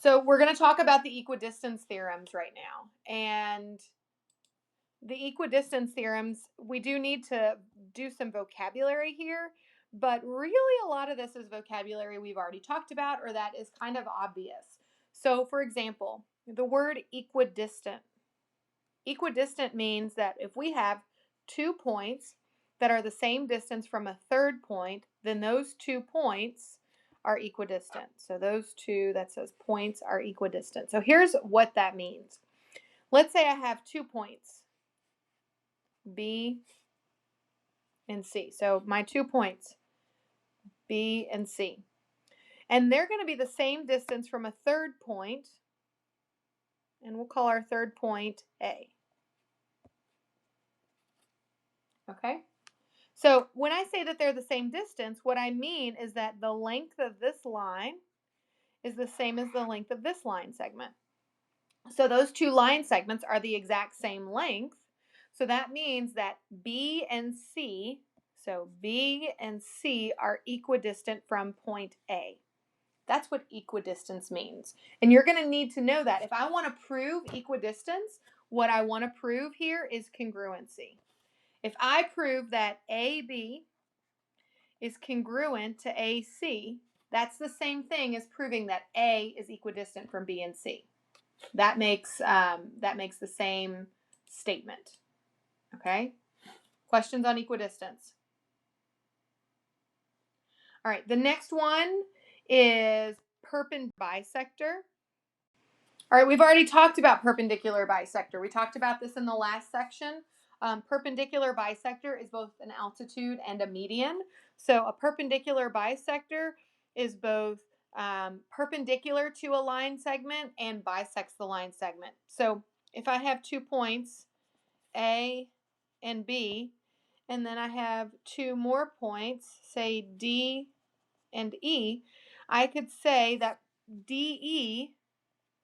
So we're going to talk about the equidistance theorems right now. And the equidistance theorems, we do need to do some vocabulary here, but really a lot of this is vocabulary we've already talked about or that is kind of obvious. So for example, the word equidistant. Equidistant means that if we have 2 points that are the same distance from a third point, then those 2 points are equidistant. So those two that says points are equidistant. So here's what that means. Let's say I have 2 points, B and C. So my 2 points, B and C. And they're going to be the same distance from a third point, and we'll call our third point A. Okay? So when I say that they're the same distance, what I mean is that the length of this line is the same as the length of this line segment. So those 2 line segments are the exact same length. So that means that B and C, so B and C are equidistant from point A. That's what equidistance means. And you're going to need to know that. If I want to prove equidistance, what I want to prove here is congruency. If I prove that AB is congruent to AC, that's the same thing as proving that A is equidistant from B and C. That makes the same statement. Okay? Questions on equidistance? All right, the next one is perpendicular bisector. All right, we've already talked about perpendicular bisector. We talked about this in the last section. Perpendicular bisector is both an altitude and a median. So a perpendicular bisector is both perpendicular to a line segment and bisects the line segment. So if I have 2 points, A and B, and then I have 2 more points, say D and E, I could say that DE,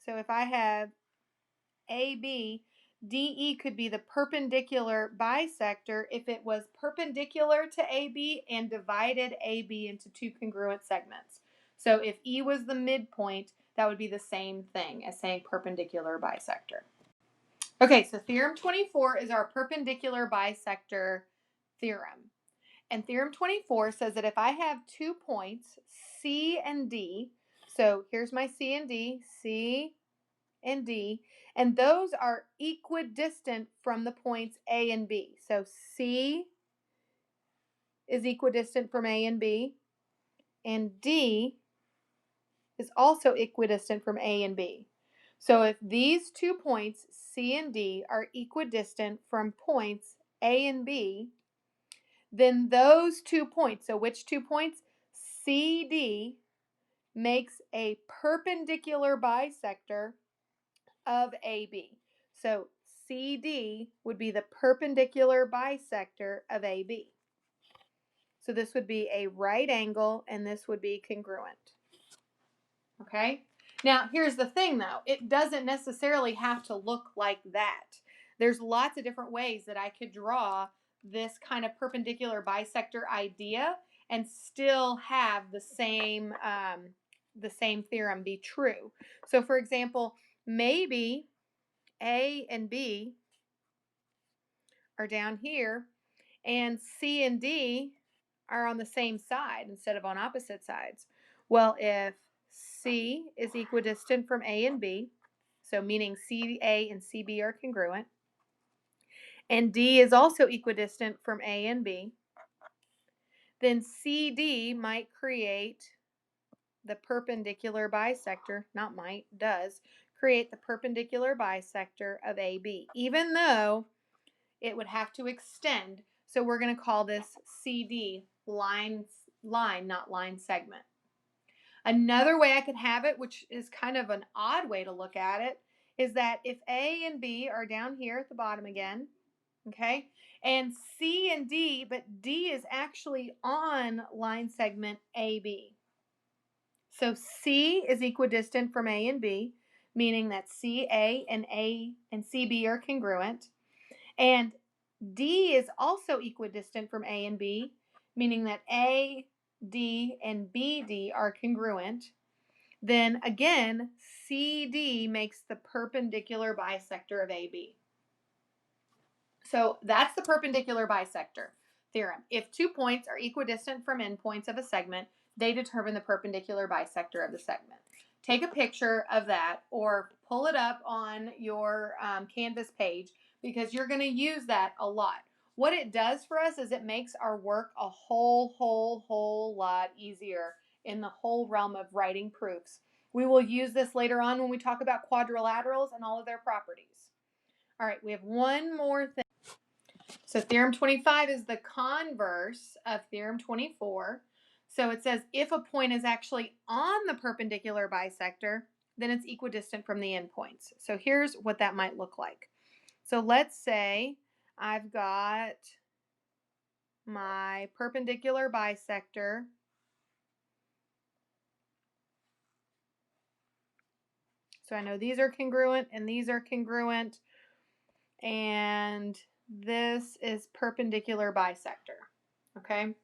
so if I have AB, DE could be the perpendicular bisector if it was perpendicular to AB and divided AB into 2 congruent segments. So if E was the midpoint, that would be the same thing as saying perpendicular bisector. Okay, so theorem 24 is our perpendicular bisector theorem. And theorem 24 says that if I have 2 points, C and D, so here's my C and D, C and D, and those are equidistant from the points A and B. So C is equidistant from A and B, and D is also equidistant from A and B. So if these 2 points, C and D, are equidistant from points A and B, then those 2 points, so which 2 points? CD makes a perpendicular bisector of AB. So CD would be the perpendicular bisector of AB. So this would be a right angle and this would be congruent. Okay? Now, here's the thing though. It doesn't necessarily have to look like that. There's lots of different ways that I could draw this kind of perpendicular bisector idea and still have the same theorem be true. So for example, maybe A and B are down here and C and D are on the same side instead of on opposite sides. Well, if C is equidistant from A and B, so meaning CA and CB are congruent, and D is also equidistant from A and B, then CD might create the perpendicular bisector, not might, does create the perpendicular bisector of AB, even though it would have to extend. So we're going to call this CD, line, not line segment. Another way I could have it, which is kind of an odd way to look at it, is that if A and B are down here at the bottom again, okay, and C and D, but D is actually on line segment AB. So C is equidistant from A and B, meaning that CA and CB are congruent. And D is also equidistant from A and B, meaning that A, D, and BD are congruent. then again, CD makes the perpendicular bisector of AB. So that's the perpendicular bisector theorem. If 2 points are equidistant from endpoints of a segment, they determine the perpendicular bisector of the segment. Take a picture of that or pull it up on your Canvas page because you're going to use that a lot. What it does for us is it makes our work a whole lot easier in the whole realm of writing proofs. We will use this later on when we talk about quadrilaterals and all of their properties. All right, we have one more thing. So theorem 25 is the converse of theorem 24. So it says if a point is actually on the perpendicular bisector, then it's equidistant from the endpoints. So here's what that might look like. So let's say I've got my perpendicular bisector. So I know these are congruent and these are congruent. And this is perpendicular bisector. Okay.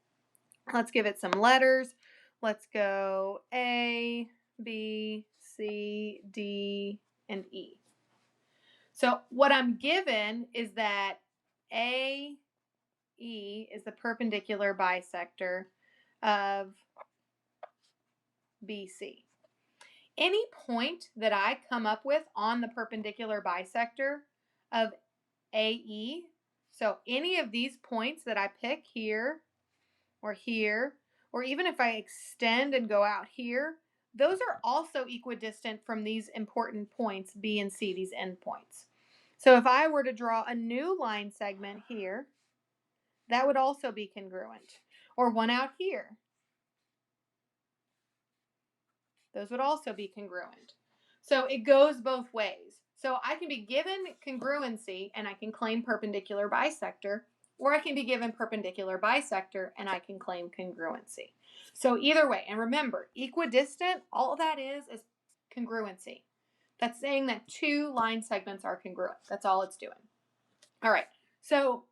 Let's give it some letters. Let's go A, B, C, D, and E. So what I'm given is that AE is the perpendicular bisector of BC. Any point that I come up with on the perpendicular bisector of AE, so any of these points that I pick here, or even if I extend and go out here, those are also equidistant from these important points, B and C, these endpoints. So if I were to draw a new line segment here, that would also be congruent. Or one out here. Those would also be congruent. So it goes both ways. So I can be given congruency and I can claim perpendicular bisector, or I can be given perpendicular bisector and I can claim congruency. So either way, and remember, equidistant, all that is congruency. That's saying that two line segments are congruent. That's all it's doing. All right, so